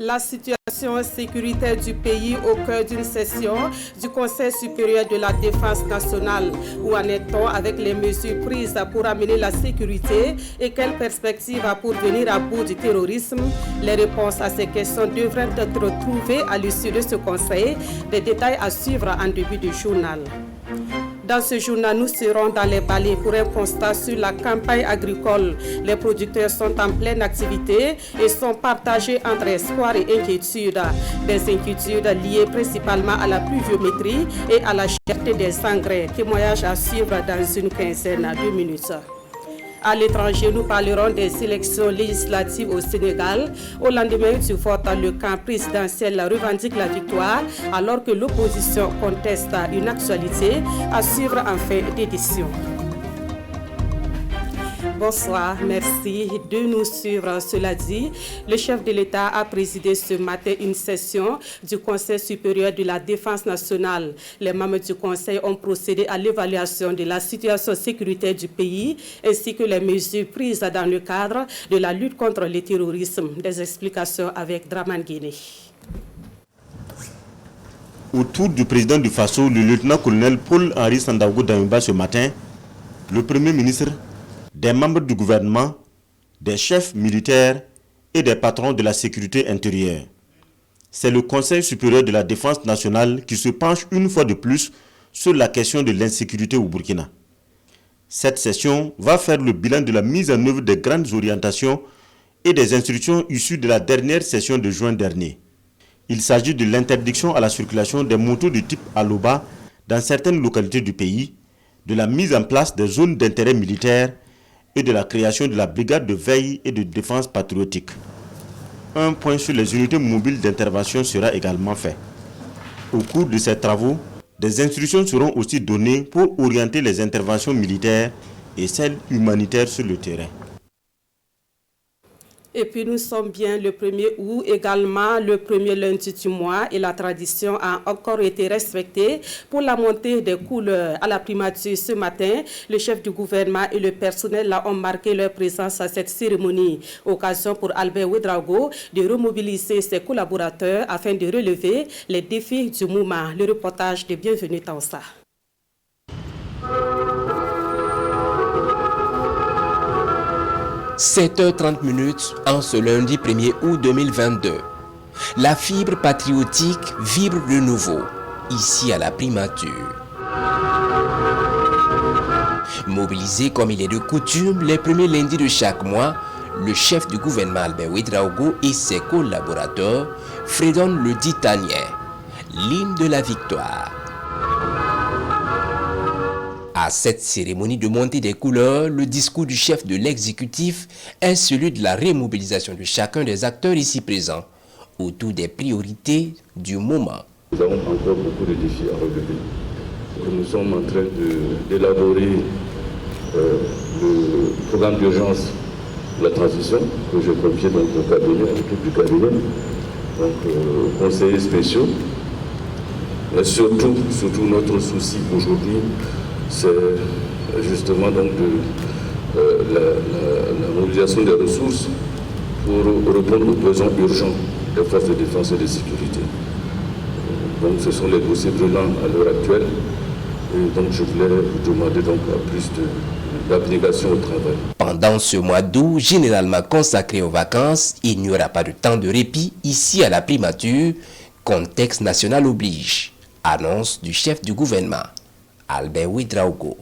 La situation sécuritaire du pays au cœur d'une session du Conseil supérieur de la défense nationale. Où en est-on avec les mesures prises pour amener la sécurité et quelles perspectives pour venir à bout du terrorisme? Les réponses à ces questions devraient être trouvées à l'issue de ce Conseil. Des détails à suivre en début du journal. Dans ce journal, nous serons dans les vallées pour un constat sur la campagne agricole. Les producteurs sont en pleine activité et sont partagés entre espoir et inquiétude. Des inquiétudes liées principalement à la pluviométrie et à la cherté des engrais. Témoignage à suivre dans une quinzaine de minutes. À l'étranger, nous parlerons des élections législatives au Sénégal. Au lendemain du vote, le camp présidentiel revendique la victoire alors que l'opposition conteste une actualité à suivre en fin d'édition. Bonsoir, merci de nous suivre. Cela dit, le chef de l'État a présidé ce matin une session du Conseil supérieur de la défense nationale. Les membres du Conseil ont procédé à l'évaluation de la situation sécuritaire du pays ainsi que les mesures prises dans le cadre de la lutte contre le terrorisme. Des explications avec Draman Guéné. Autour du président du Faso, le lieutenant-colonel Paul-Henri Sandaogo Damiba ce matin, le Premier ministre, des membres du gouvernement, des chefs militaires et des patrons de la sécurité intérieure. C'est le Conseil supérieur de la défense nationale qui se penche une fois de plus sur la question de l'insécurité au Burkina. Cette session va faire le bilan de la mise en œuvre des grandes orientations et des instructions issues de la dernière session de juin dernier. Il s'agit de l'interdiction à la circulation des motos de type Aloba dans certaines localités du pays, de la mise en place des zones d'intérêt militaire et de la création de la brigade de veille et de défense patriotique. Un point sur les unités mobiles d'intervention sera également fait. Au cours de ces travaux, des instructions seront aussi données pour orienter les interventions militaires et celles humanitaires sur le terrain. Et puis nous sommes bien le 1er août, également le premier lundi du mois, et la tradition a encore été respectée pour la montée des couleurs. À la primature ce matin, le chef du gouvernement et le personnel ont marqué leur présence à cette cérémonie. Occasion pour Albert Ouedraogo de remobiliser ses collaborateurs afin de relever les défis du moment. Le reportage de Bienvenue Taoussa. 7h30 en ce lundi 1er août 2022. La fibre patriotique vibre de nouveau, ici à la primature. Mobilisé comme il est de coutume les premiers lundis de chaque mois, le chef du gouvernement Albert Ouedraogo et ses collaborateurs fredonnent le Ditanien, l'hymne de la victoire. À cette cérémonie de montée des couleurs, le discours du chef de l'exécutif est celui de la remobilisation de chacun des acteurs ici présents autour des priorités du moment. Nous avons encore beaucoup de défis à relever. Nous sommes en train d'élaborer le programme d'urgence de la transition que je confie donc au cabinet, à l'équipe du cabinet, donc conseillers spéciaux. Mais surtout notre souci aujourd'hui, c'est justement donc la mobilisation des ressources pour répondre aux besoins urgents des forces de défense et de sécurité. Donc ce sont les dossiers brûlants à l'heure actuelle. Et donc je voulais vous demander donc plus d'abnégation au travail. Pendant ce mois d'août, généralement consacré aux vacances, il n'y aura pas de temps de répit ici à la primature. Contexte national oblige. Annonce du chef du gouvernement, Albert Ouedraogo.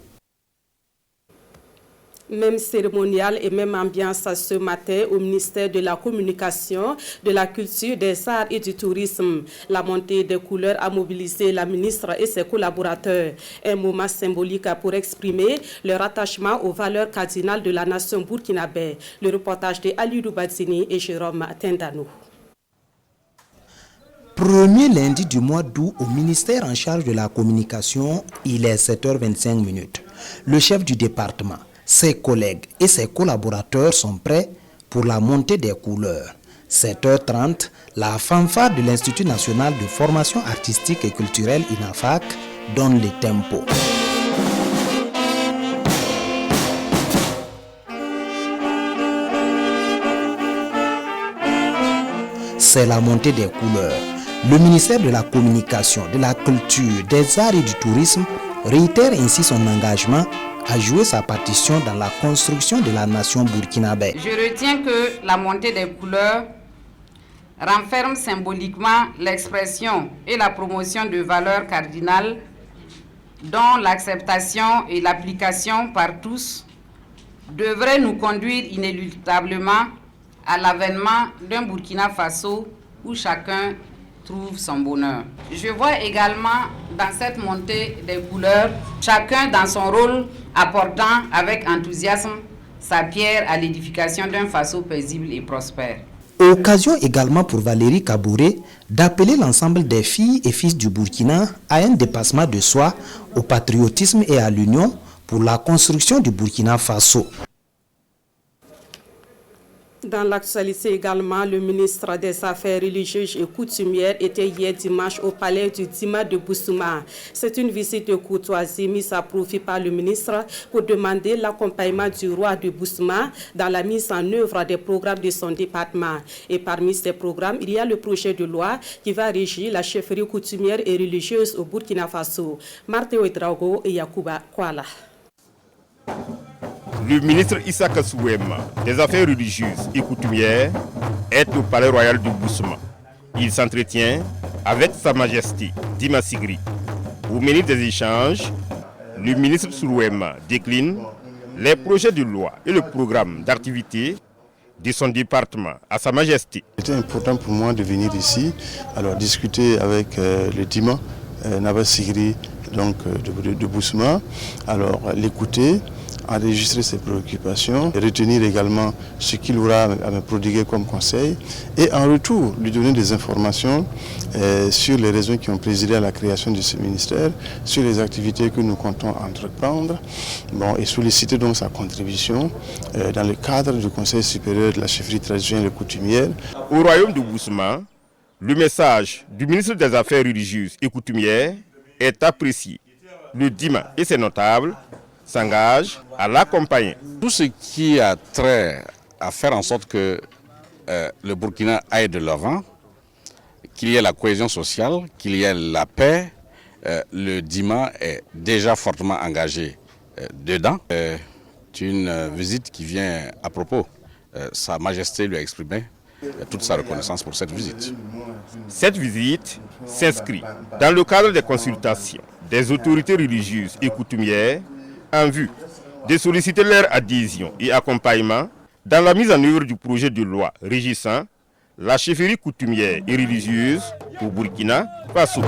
Même cérémonial et même ambiance ce matin au ministère de la Communication, de la Culture, des Arts et du Tourisme. La montée des couleurs a mobilisé la ministre et ses collaborateurs. Un moment symbolique pour exprimer leur attachement aux valeurs cardinales de la nation burkinabé. Le reportage de Alidou Badzini et Jérôme Tendano. Premier lundi du mois d'août au ministère en charge de la communication, il est 7h25. Le chef du département, ses collègues et ses collaborateurs sont prêts pour la montée des couleurs. 7h30, la fanfare de l'Institut national de formation artistique et culturelle INAFAC donne le tempo. c'est la montée des couleurs. Le ministère de la Communication, de la Culture, des Arts et du Tourisme réitère ainsi son engagement à jouer sa partition dans la construction de la nation burkinabé. Je retiens que la montée des couleurs renferme symboliquement l'expression et la promotion de valeurs cardinales dont l'acceptation et l'application par tous devraient nous conduire inéluctablement à l'avènement d'un Burkina Faso où chacun trouve son bonheur. Je vois également dans cette montée des couleurs, chacun dans son rôle apportant avec enthousiasme sa pierre à l'édification d'un Faso paisible et prospère. Occasion également pour Valérie Kabouré d'appeler l'ensemble des filles et fils du Burkina à un dépassement de soi, au patriotisme et à l'union pour la construction du Burkina Faso. Dans l'actualité également, le ministre des Affaires religieuses et coutumières était hier dimanche au palais du Dima de Boussouma. C'est une visite de courtoisie mise à profit par le ministre pour demander l'accompagnement du roi de Boussouma dans la mise en œuvre des programmes de son département. Et parmi ces programmes, il y a le projet de loi qui va régir la chefferie coutumière et religieuse au Burkina Faso. Marthe Ouedraogo et Yacouba Kouala. Le ministre Issa Kassouema des Affaires religieuses et coutumières est au palais royal de Boussouma. Il s'entretient avec Sa Majesté Dima Sigri. Au menu des échanges, le ministre Sourouema décline les projets de loi et le programme d'activité de son département à Sa Majesté. C'était important pour moi de venir ici, alors discuter avec le Dima Naba Sigri de Boussouma, alors l'écouter, enregistrer ses préoccupations, retenir également ce qu'il aura à me prodiguer comme conseil et en retour lui donner des informations sur les raisons qui ont présidé à la création de ce ministère, sur les activités que nous comptons entreprendre et solliciter donc sa contribution dans le cadre du Conseil supérieur de la chefferie traditionnelle et coutumière. Au royaume de Boussouma, le message du ministre des Affaires religieuses et coutumières est apprécié. Le Dima et ses notables s'engagent à l'accompagner. Tout ce qui a trait à faire en sorte que le Burkina aille de l'avant, qu'il y ait la cohésion sociale, qu'il y ait la paix, le Dima est déjà fortement engagé dedans. C'est une visite qui vient à propos. Sa Majesté lui a exprimé toute sa reconnaissance pour cette visite. Cette visite s'inscrit dans le cadre des consultations des autorités religieuses et coutumières en vue de solliciter leur adhésion et accompagnement dans la mise en œuvre du projet de loi régissant la chefferie coutumière et religieuse au Burkina Faso.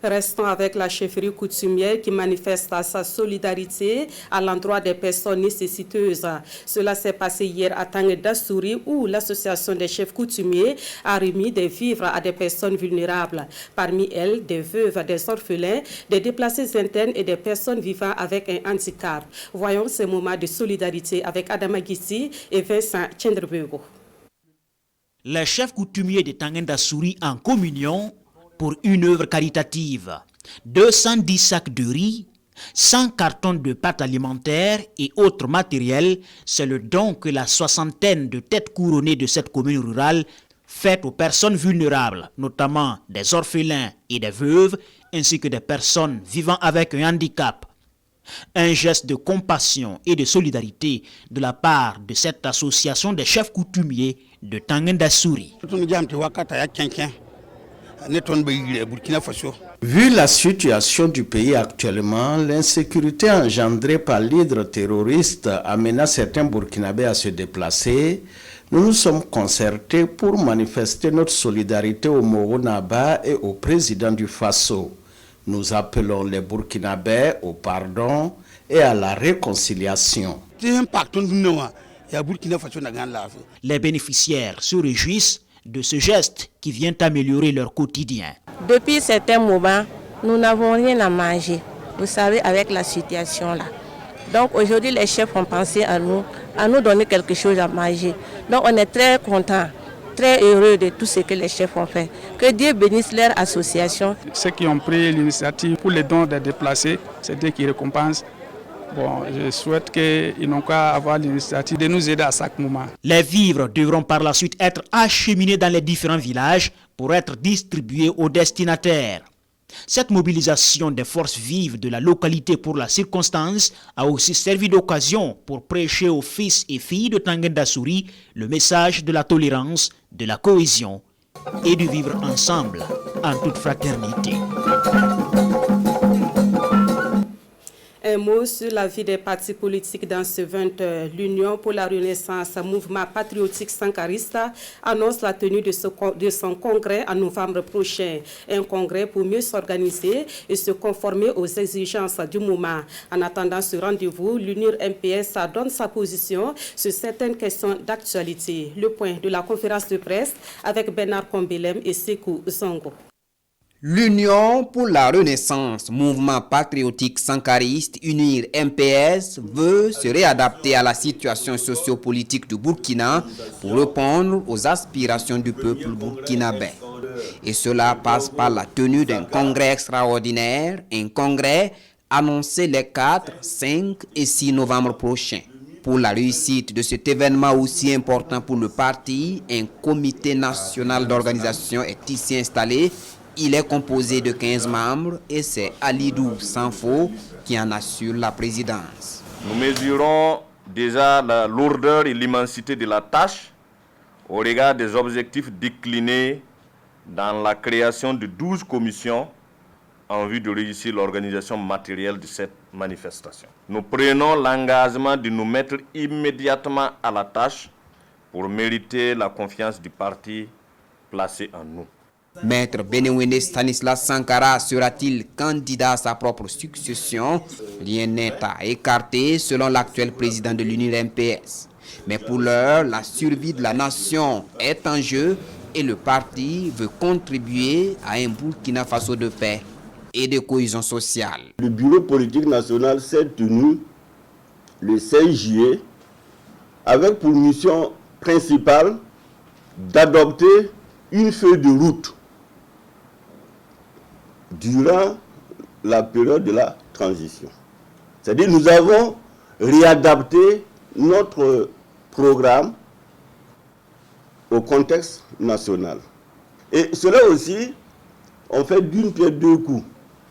Restons avec la chefferie coutumière qui manifeste sa solidarité à l'endroit des personnes nécessiteuses. Cela s'est passé hier à Tanguy-Dassouri où l'association des chefs coutumiers a remis des vivres à des personnes vulnérables. Parmi elles, des veuves, des orphelins, des déplacés internes et des personnes vivant avec un handicap. Voyons ces moments de solidarité avec Adama Gissi et Vincent Tchendrebego. Les chefs coutumiers de Tanguy-Dassouri en communion pour une œuvre caritative. 210 sacs de riz, 100 cartons de pâtes alimentaires et autres matériels, c'est le don que la soixantaine de têtes couronnées de cette commune rurale fait aux personnes vulnérables, notamment des orphelins et des veuves, ainsi que des personnes vivant avec un handicap. Un geste de compassion et de solidarité de la part de cette association des chefs coutumiers de Tanguy-Dassouri. Vu la situation du pays actuellement, l'insécurité engendrée par l'hydre terroriste amena certains Burkinabés à se déplacer. Nous nous sommes concertés pour manifester notre solidarité au Moro Naba et au président du Faso. Nous appelons les Burkinabés au pardon et à la réconciliation. Les bénéficiaires se réjouissent de ce geste qui vient améliorer leur quotidien. Depuis certains moments, nous n'avons rien à manger, vous savez, avec la situation là. Donc aujourd'hui, les chefs ont pensé à nous donner quelque chose à manger. Donc on est très contents, très heureux de tout ce que les chefs ont fait. Que Dieu bénisse leur association. Ceux qui ont pris l'initiative pour les dons des déplacés, c'est Dieu qui récompense Bon, je souhaite qu'ils n'ont qu'à avoir l'initiative de nous aider à chaque moment. Les vivres devront par la suite être acheminés dans les différents villages pour être distribués aux destinataires. Cette mobilisation des forces vives de la localité pour la circonstance a aussi servi d'occasion pour prêcher aux fils et filles de Tanguène d'Assouri le message de la tolérance, de la cohésion et du vivre ensemble en toute fraternité. Un mot sur la vie des partis politiques dans ce 20 heures. L'Union pour la Renaissance, mouvement patriotique sankariste, annonce la tenue de son congrès en novembre prochain. Un congrès pour mieux s'organiser et se conformer aux exigences du moment. En attendant ce rendez-vous, l'UNIR MPS donne sa position sur certaines questions d'actualité. Le point de la conférence de presse avec Bernard Kombelem et Sekou Zongo. L'Union pour la Renaissance, mouvement patriotique sankariste, UNIR MPS, veut se réadapter à la situation sociopolitique du Burkina pour répondre aux aspirations du peuple burkinabé. Et cela passe par la tenue d'un congrès extraordinaire, un congrès annoncé les 4, 5 et 6 novembre prochains. Pour la réussite de cet événement aussi important pour le parti, un comité national d'organisation est ici installé. Il est composé de 15 membres et c'est Alidou Sanfo qui en assure la présidence. Nous mesurons déjà la lourdeur et l'immensité de la tâche au regard des objectifs déclinés dans la création de 12 commissions en vue de réussir l'organisation matérielle de cette manifestation. Nous prenons l'engagement de nous mettre immédiatement à la tâche pour mériter la confiance du parti placée en nous. Maître Benewende Stanislas Sankara sera-t-il candidat à sa propre succession? Rien n'est à écarter selon l'actuel président de l'UNIR MPS. Mais pour l'heure, la survie de la nation est en jeu et le parti veut contribuer à un Burkina Faso de paix et de cohésion sociale. Le bureau politique national s'est tenu le 16 juillet avec pour mission principale d'adopter une feuille de route durant la période de la transition. C'est-à-dire nous avons réadapté notre programme au contexte national. Et cela aussi, on fait d'une pierre deux coups.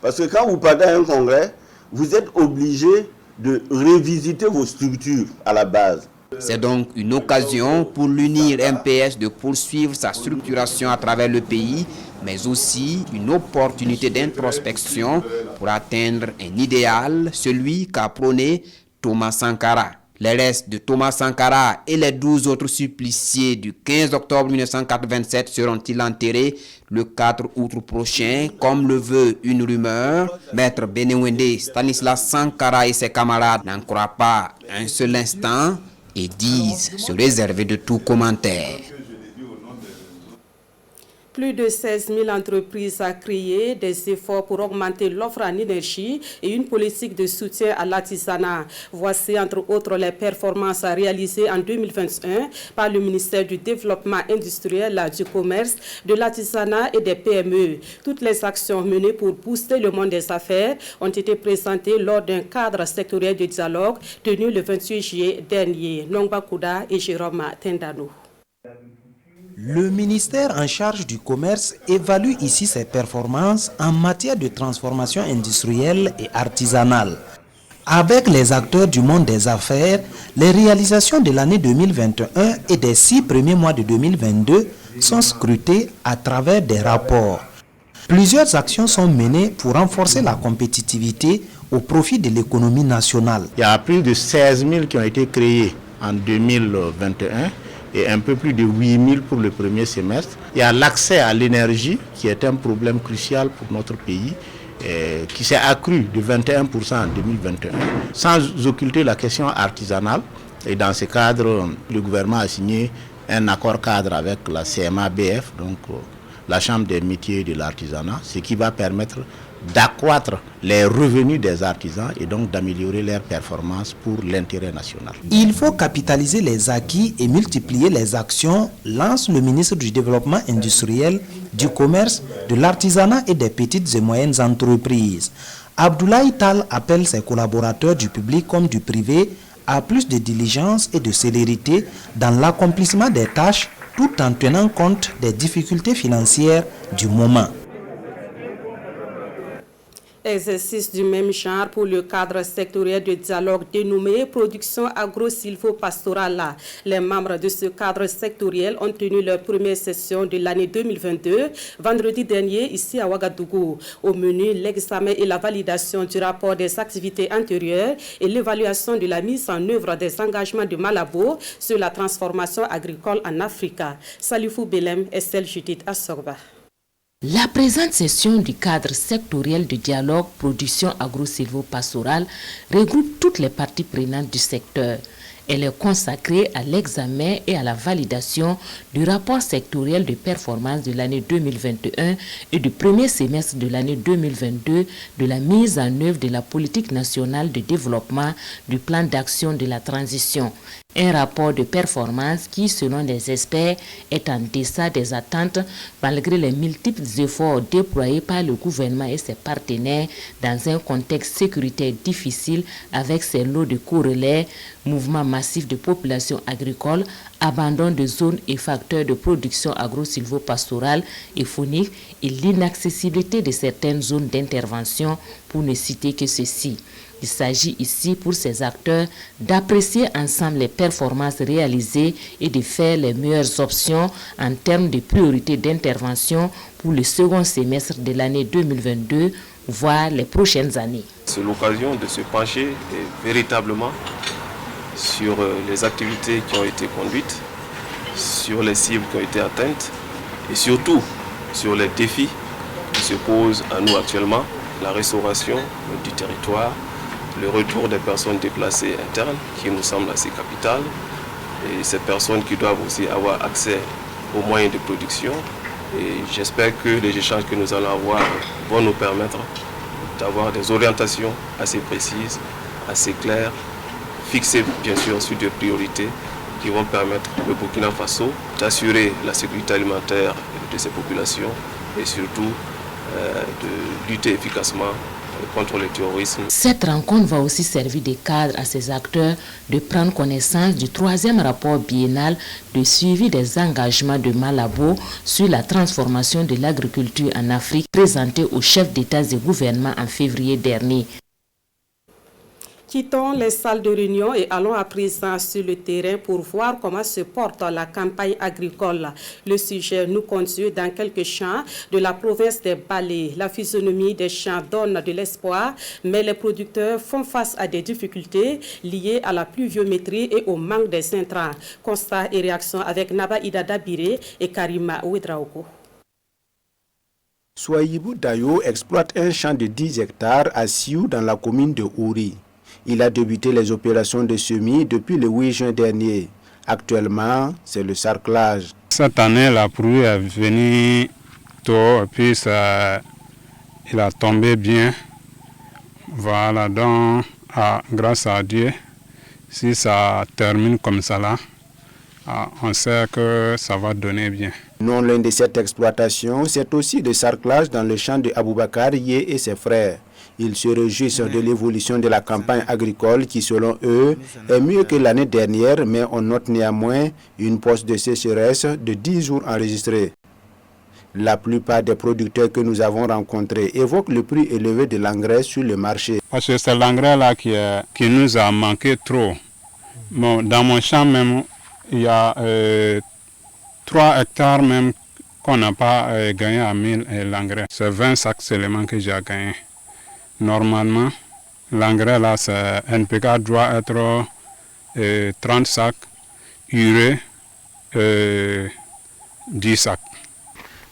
Parce que quand vous partez à un congrès, vous êtes obligé de revisiter vos structures à la base. C'est donc une occasion pour l'UNIR MPS de poursuivre sa structuration à travers le pays, mais aussi une opportunité d'introspection pour atteindre un idéal, celui qu'a prôné Thomas Sankara. Les restes de Thomas Sankara et les 12 autres suppliciés du 15 octobre 1987 seront-ils enterrés le 4 août prochain, comme le veut une rumeur? Maître Benewende Stanislas Sankara et ses camarades n'en croient pas un seul instant et disent se réserver de tout commentaire. Plus de 16 000 entreprises à créer, des efforts pour augmenter l'offre en énergie et une politique de soutien à l'artisanat. Voici entre autres les performances réalisées en 2021 par le ministère du Développement industriel, du commerce, de l'artisanat et des PME. Toutes les actions menées pour booster le monde des affaires ont été présentées lors d'un cadre sectoriel de dialogue tenu le 28 juillet dernier. Nongba Kouda et Jérôme Tendano. Le ministère en charge du commerce évalue ici ses performances en matière de transformation industrielle et artisanale. Avec les acteurs du monde des affaires, les réalisations de l'année 2021 et des 6 premiers mois de 2022 sont scrutées à travers des rapports. Plusieurs actions sont menées pour renforcer la compétitivité au profit de l'économie nationale. Il y a plus de 16 000 qui ont été créés en 2021. Et un peu plus de 8 000 pour le premier semestre. Il y a l'accès à l'énergie qui est un problème crucial pour notre pays, qui s'est accru de 21% en 2021, sans occulter la question artisanale. Et dans ce cadre, le gouvernement a signé un accord cadre avec la CMA-BF, donc la Chambre des métiers et de l'artisanat, ce qui va permettre d'accroître les revenus des artisans et donc d'améliorer leurs performances pour l'intérêt national. Il faut capitaliser les acquis et multiplier les actions, lance le ministre du Développement industriel, du commerce, de l'artisanat et des petites et moyennes entreprises. Abdoulaye Tal appelle ses collaborateurs du public comme du privé à plus de diligence et de célérité dans l'accomplissement des tâches tout en tenant compte des difficultés financières du moment. Exercice du même genre pour le cadre sectoriel de dialogue dénommé Production agro-silvo-pastorale. Les membres de ce cadre sectoriel ont tenu leur première session de l'année 2022, vendredi dernier, ici à Ouagadougou. Au menu, l'examen et la validation du rapport des activités antérieures et l'évaluation de la mise en œuvre des engagements de Malabo sur la transformation agricole en Afrique. Salifou Belem et Estelle Judith Assorba. La présente session du cadre sectoriel de dialogue production agro-silvo-pastorale regroupe toutes les parties prenantes du secteur. Elle est consacrée à l'examen et à la validation du rapport sectoriel de performance de l'année 2021 et du premier semestre de l'année 2022 de la mise en œuvre de la politique nationale de développement du plan d'action de la transition. Un rapport de performance qui, selon les experts, est en deçà des attentes malgré les multiples efforts déployés par le gouvernement et ses partenaires dans un contexte sécuritaire difficile avec ses lots de corrélats, mouvements massifs de population agricole, abandon de zones et facteurs de production agro-silvo-pastorale et faunique et l'inaccessibilité de certaines zones d'intervention pour ne citer que ceci. Il s'agit ici pour ces acteurs d'apprécier ensemble les performances réalisées et de faire les meilleures options en termes de priorité d'intervention pour le second semestre de l'année 2022, voire les prochaines années. C'est l'occasion de se pencher véritablement sur les activités qui ont été conduites, sur les cibles qui ont été atteintes et surtout sur les défis qui se posent à nous actuellement, la restauration du territoire, le retour des personnes déplacées internes qui nous semble assez capital et ces personnes qui doivent aussi avoir accès aux moyens de production. Et j'espère que les échanges que nous allons avoir vont nous permettre d'avoir des orientations assez précises, assez claires, fixées bien sûr sur des priorités qui vont permettre au Burkina Faso d'assurer la sécurité alimentaire de ses populations et surtout de lutter efficacement contre le terrorisme. Cette rencontre va aussi servir de cadre à ces acteurs de prendre connaissance du troisième rapport biennal de suivi des engagements de Malabo sur la transformation de l'agriculture en Afrique présenté aux chefs d'État et gouvernement en février dernier. Quittons les salles de réunion et allons à présent sur le terrain pour voir comment se porte la campagne agricole. Le sujet nous conduit dans quelques champs de la province des Balais. La physionomie des champs donne de l'espoir, mais les producteurs font face à des difficultés liées à la pluviométrie et au manque des intrants. Constat et réaction avec Naba Ida Dabiré et Karima Ouedraogo. Souaïbou Dayo exploite un champ de 10 hectares à Siou dans la commune de Ouri. Il a débuté les opérations de semis depuis le 8 juin dernier. Actuellement, c'est le sarclage. Cette année, la pluie est venue tôt et puis il a tombé bien. Voilà, donc grâce à Dieu, si ça termine comme ça là, on sait que ça va donner bien. Non loin de cette exploitation, c'est aussi le sarclage dans le champ de Aboubakar Yé et ses frères. Ils se réjouissent de l'évolution de la campagne agricole qui, selon eux, est mieux que l'année dernière, mais on note néanmoins une pause de sécheresse de 10 jours enregistrée. La plupart des producteurs que nous avons rencontrés évoquent le prix élevé de l'engrais sur le marché. Parce que c'est l'engrais là qui nous a manqué trop. Bon, dans mon champ même, il y a 3 hectares même qu'on n'a pas gagné à 1000 l'engrais. C'est 20 sacs seulement que j'ai gagné. Normalement, l'engrais là, NPK doit être 30 sacs, urée 10 sacs.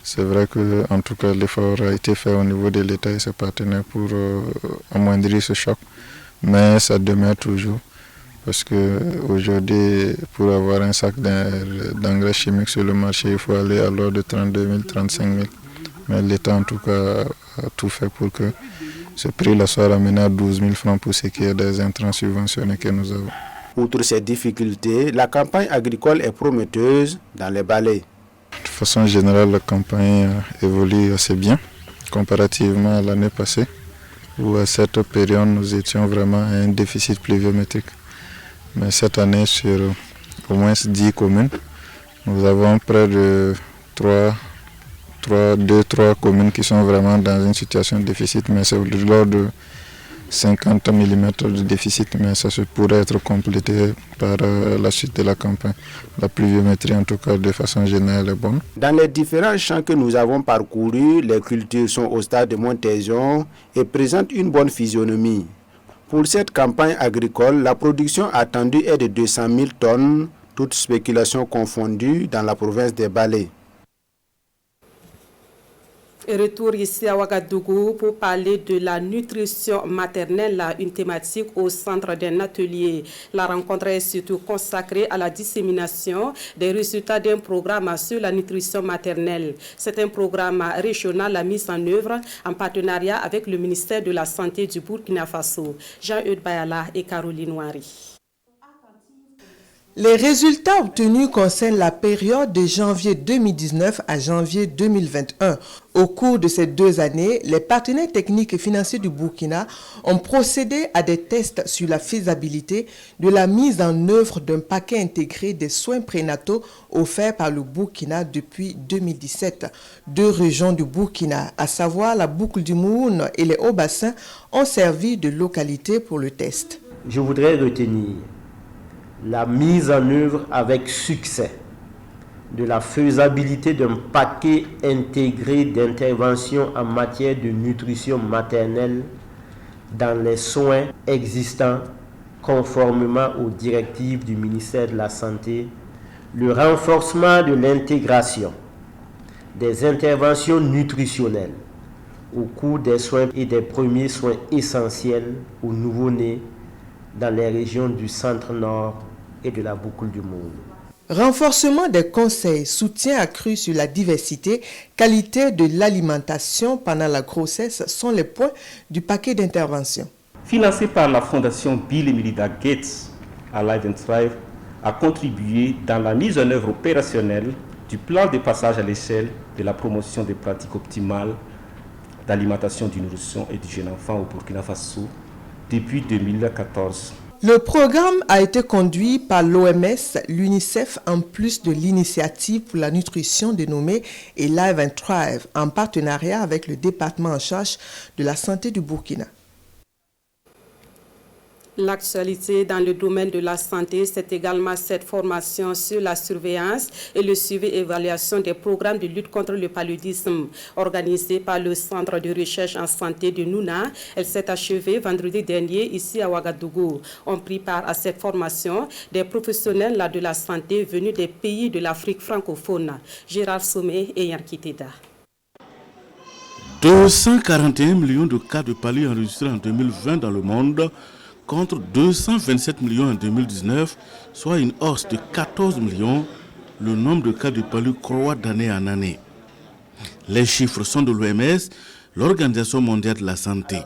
C'est vrai que, en tout cas, l'effort a été fait au niveau de l'État et ses partenaires pour amoindrir ce choc, mais ça demeure toujours. Parce qu'aujourd'hui, pour avoir un sac d'engrais chimique sur le marché, il faut aller à l'ordre de 32 000, 35 000. Mais l'État, en tout cas, a tout fait pour que ce prix-là soit ramené à 12 000 francs pour ce qui est des intrants subventionnés que nous avons. Outre ces difficultés, la campagne agricole est prometteuse dans les Balais. De façon générale, la campagne évolue assez bien comparativement à l'année passée. où à cette période nous étions vraiment à un déficit pluviométrique. Mais cette année, sur au moins 10 communes, nous avons près de 3 communes qui sont vraiment dans une situation de déficit, mais c'est de l'ordre de 50 mm de déficit, mais ça se pourrait être complété par la suite de la campagne. La pluviométrie, en tout cas, de façon générale, est bonne. Dans les différents champs que nous avons parcourus, les cultures sont au stade de montaison et présentent une bonne physionomie. Pour cette campagne agricole, la production attendue est de 200 000 tonnes, toutes spéculations confondues, dans la province des Balais. Retour ici à Ouagadougou pour parler de la nutrition maternelle, une thématique au centre d'un atelier. La rencontre est surtout consacrée à la dissémination des résultats d'un programme sur la nutrition maternelle. C'est un programme régional mis en œuvre en partenariat avec le ministère de la Santé du Burkina Faso. Jean-Eudes Bayala et Caroline Ouari. Les résultats obtenus concernent la période de janvier 2019 à janvier 2021. Au cours de ces 2 années, les partenaires techniques et financiers du Burkina ont procédé à des tests sur la faisabilité de la mise en œuvre d'un paquet intégré des soins prénataux offerts par le Burkina depuis 2017. 2 régions du Burkina, à savoir la boucle du Moun et les Hauts-Bassins, ont servi de localité pour le test. Je voudrais retenir la mise en œuvre avec succès de la faisabilité d'un paquet intégré d'interventions en matière de nutrition maternelle dans les soins existants conformément aux directives du ministère de la Santé, le renforcement de l'intégration des interventions nutritionnelles au cours des soins et des premiers soins essentiels aux nouveau-nés dans les régions du centre-nord et de la boucle du Moun. Renforcement des conseils, soutien accru sur la diversité, qualité de l'alimentation pendant la grossesse sont les points du paquet d'intervention. Financé par la fondation Bill et Melinda Gates, Alive and Thrive a contribué dans la mise en œuvre opérationnelle du plan de passage à l'échelle de la promotion des pratiques optimales d'alimentation du nourrisson et du jeune enfant au Burkina Faso depuis 2014. Le programme a été conduit par l'OMS, l'UNICEF, en plus de l'initiative pour la nutrition dénommée Alive and Thrive, en partenariat avec le département en charge de la santé du Burkina. L'actualité dans le domaine de la santé, c'est également cette formation sur la surveillance et le suivi et évaluation des programmes de lutte contre le paludisme organisée par le Centre de recherche en santé de Nouna. Elle s'est achevée vendredi dernier ici à Ouagadougou. On prit part à cette formation des professionnels de la santé venus des pays de l'Afrique francophone. Gérard Sommet et Yanki Teda. 241 millions de cas de palu enregistrés en 2020 dans le monde, contre 227 millions en 2019, soit une hausse de 14 millions. Le nombre de cas de palu croît d'année en année. Les chiffres sont de l'OMS, l'Organisation mondiale de la santé.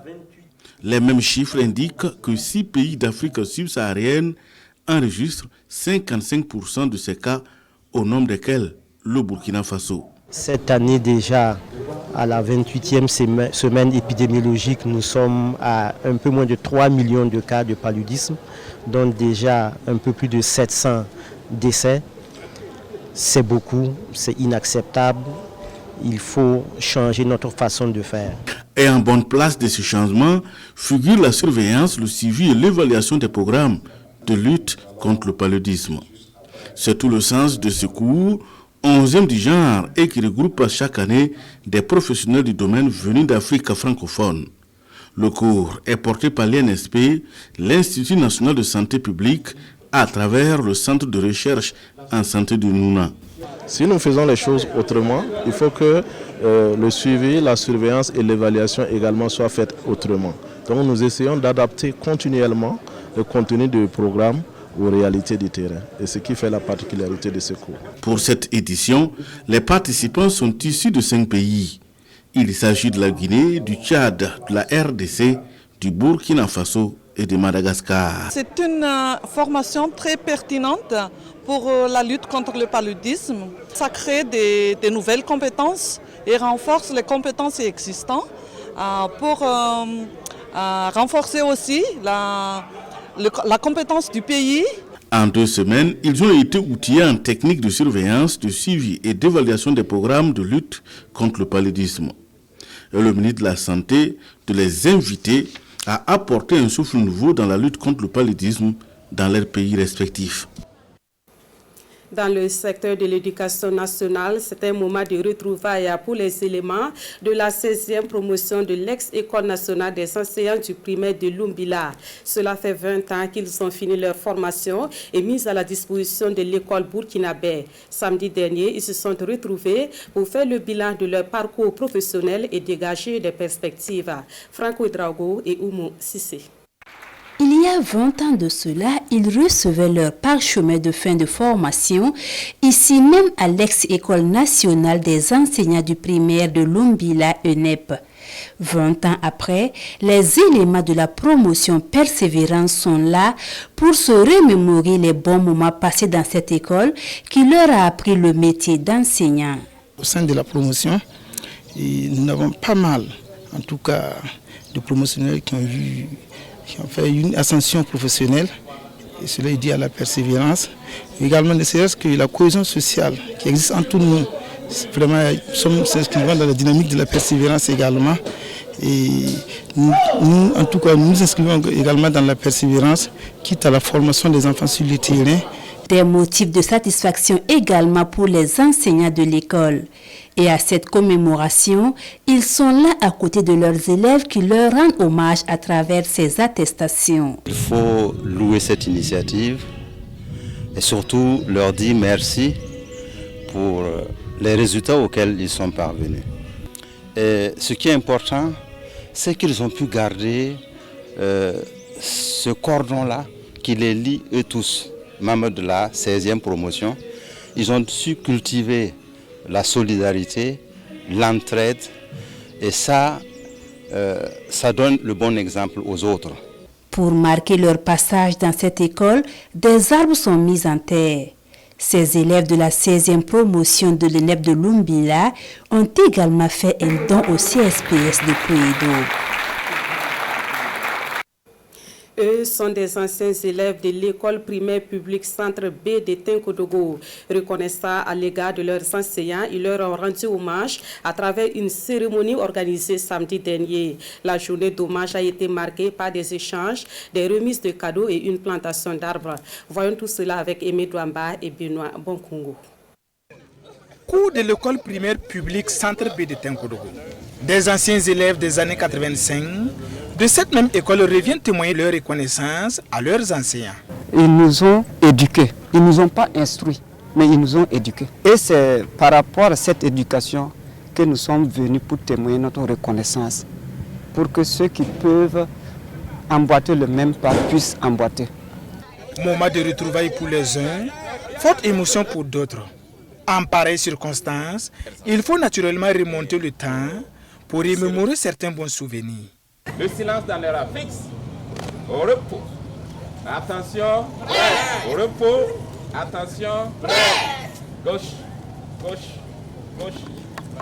Les mêmes chiffres indiquent que 6 pays d'Afrique subsaharienne enregistrent 55% de ces cas, au nombre desquels le Burkina Faso. Cette année déjà, à la 28e semaine épidémiologique, nous sommes à un peu moins de 3 millions de cas de paludisme, dont déjà un peu plus de 700 décès. C'est beaucoup, c'est inacceptable. Il faut changer notre façon de faire. Et en bonne place de ce changement figure la surveillance, le suivi et l'évaluation des programmes de lutte contre le paludisme. C'est tout le sens de ce cours, 11e du genre, et qui regroupe chaque année des professionnels du domaine venus d'Afrique francophone. Le cours est porté par l'INSP, l'Institut national de santé publique, à travers le centre de recherche en santé de Nouna. Si nous faisons les choses autrement, il faut que le suivi, la surveillance et l'évaluation également soient faites autrement. Donc nous essayons d'adapter continuellement le contenu du programme aux réalités du terrain. Et ce qui fait la particularité de ce cours. Pour cette édition, les participants sont issus de 5 pays. Il s'agit de la Guinée, du Tchad, de la RDC, du Burkina Faso et de Madagascar. C'est une formation très pertinente pour la lutte contre le paludisme. Ça crée des nouvelles compétences et renforce les compétences existantes pour renforcer aussi la compétence du pays. En 2 semaines, ils ont été outillés en techniques de surveillance, de suivi et d'évaluation des programmes de lutte contre le paludisme. Et le ministre de la Santé de les inviter à apporter un souffle nouveau dans la lutte contre le paludisme dans leurs pays respectifs. Dans le secteur de l'éducation nationale, c'est un moment de retrouvailles pour les éléments de la 16e promotion de l'ex-École nationale des enseignants du primaire de Lumbila. Cela fait 20 ans qu'ils ont fini leur formation et mis à la disposition de l'école burkinabé. Samedi dernier, ils se sont retrouvés pour faire le bilan de leur parcours professionnel et dégager des perspectives. Franco Drago et Oumo Sissé. Il y a 20 ans de cela, ils recevaient leur parchemin de fin de formation, ici même à l'ex-École nationale des enseignants du primaire de Lumbila, ENEP. 20 ans après, les éléments de la promotion Persévérance sont là pour se remémorer les bons moments passés dans cette école qui leur a appris le métier d'enseignant. Au sein de la promotion, nous avons pas mal, en tout cas, de promotionnels qui ont fait une ascension professionnelle, et cela est dû à la persévérance. Également, ne serait-ce que la cohésion sociale qui existe entre nous. Vraiment, nous s'inscrivons dans la dynamique de la persévérance également. Et nous, en tout cas, nous inscrivons également dans la persévérance, quitte à la formation des enfants sur le terrain. Des motifs de satisfaction également pour les enseignants de l'école. Et à cette commémoration, ils sont là à côté de leurs élèves qui leur rendent hommage à travers ces attestations. Il faut louer cette initiative et surtout leur dire merci pour les résultats auxquels ils sont parvenus. Et ce qui est important, c'est qu'ils ont pu garder ce cordon-là qui les lie eux tous, membres de la 16e promotion. Ils ont su cultiver la solidarité, l'entraide, et ça donne le bon exemple aux autres. Pour marquer leur passage dans cette école, des arbres sont mis en terre. Ces élèves de la 16e promotion de l'ENEP de Lumbila ont également fait un don au CSPS de Pouédo. Eux sont des anciens élèves de l'école primaire publique Centre B de Tenkodogo. Reconnaissant à l'égard de leurs enseignants, ils leur ont rendu hommage à travers une cérémonie organisée samedi dernier. La journée d'hommage a été marquée par des échanges, des remises de cadeaux et une plantation d'arbres. Voyons tout cela avec Aimé Douamba et Benoît Bonkongo. Cours de l'école primaire publique Centre B de Tenkodogo. Des anciens élèves des années 85 de cette même école reviennent témoigner leur reconnaissance à leurs enseignants. Ils nous ont éduqués, ils ne nous ont pas instruits, mais ils nous ont éduqués. Et c'est par rapport à cette éducation que nous sommes venus pour témoigner notre reconnaissance, pour que ceux qui peuvent emboîter le même pas puissent emboîter. Moment de retrouvailles pour les uns, forte émotion pour d'autres. En pareille circonstance, il faut naturellement remonter le temps pour remémorer certains bons souvenirs. Le silence dans les rangs fixe. Au repos. Attention. Au repos. Attention. Gauche. Gauche. Gauche.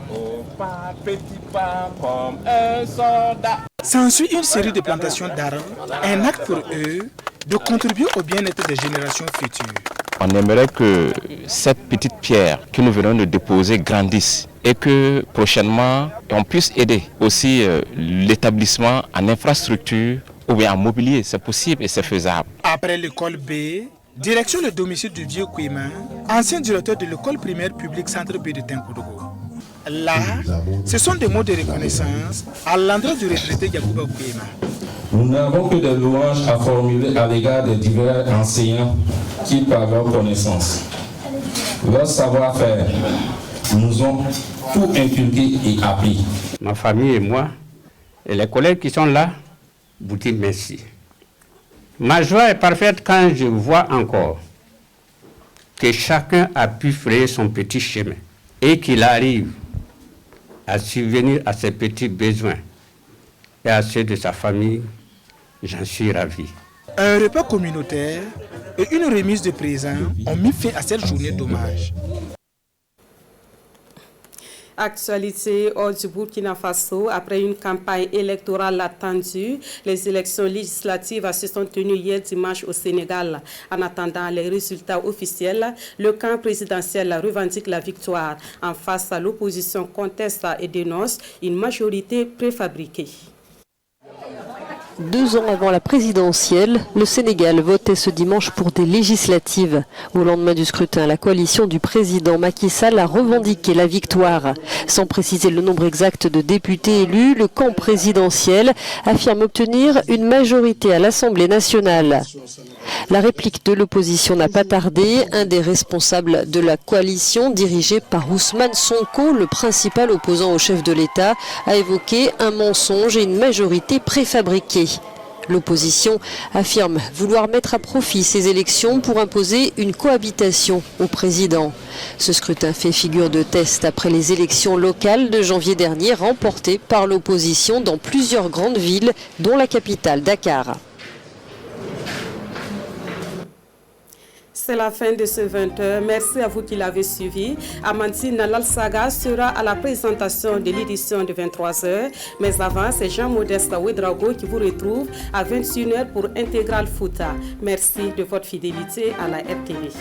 Au pas, petit pas, comme un soldat. S'ensuit une série de plantations d'arbres, un acte pour eux de contribuer au bien-être des générations futures. On aimerait que cette petite pierre que nous venons de déposer grandisse et que prochainement on puisse aider aussi l'établissement en infrastructure ou bien en mobilier. C'est possible et c'est faisable. Après l'école B, direction le domicile du vieux Kouima, ancien directeur de l'école primaire publique Centre B de Tenkodogo. Là, ce sont des mots de reconnaissance à l'endroit du retraité Yacouba Kouima. Nous n'avons que des louanges à formuler à l'égard des divers enseignants qui, par leur connaissance, leur savoir-faire, nous ont tout inculqué et appris. Ma famille et moi, et les collègues qui sont là, vous disent merci. Ma joie est parfaite quand je vois encore que chacun a pu frayer son petit chemin et qu'il arrive à subvenir à ses petits besoins et à ceux de sa famille. J'en suis ravi. Un repas communautaire et une remise de présents ont mis fin à cette journée d'hommage. Actualité hors du Burkina Faso, après une campagne électorale attendue, les élections législatives se sont tenues hier dimanche au Sénégal. En attendant les résultats officiels, le camp présidentiel revendique la victoire. En face, l'opposition conteste et dénonce une majorité préfabriquée. 2 ans avant la présidentielle, le Sénégal votait ce dimanche pour des législatives. Au lendemain du scrutin, la coalition du président Macky Sall a revendiqué la victoire. Sans préciser le nombre exact de députés élus, le camp présidentiel affirme obtenir une majorité à l'Assemblée nationale. La réplique de l'opposition n'a pas tardé. Un des responsables de la coalition, dirigée par Ousmane Sonko, le principal opposant au chef de l'État, a évoqué un mensonge et une majorité préfabriquée. L'opposition affirme vouloir mettre à profit ces élections pour imposer une cohabitation au président. Ce scrutin fait figure de test après les élections locales de janvier dernier remportées par l'opposition dans plusieurs grandes villes, dont la capitale Dakar. C'est la fin de ce 20h. Merci à vous qui l'avez suivi. Amandine Lalsaga sera à la présentation de l'édition de 23h. Mais avant, c'est Jean-Modeste Ouedraogo qui vous retrouve à 21h pour Intégral Fouta. Merci de votre fidélité à la RTV.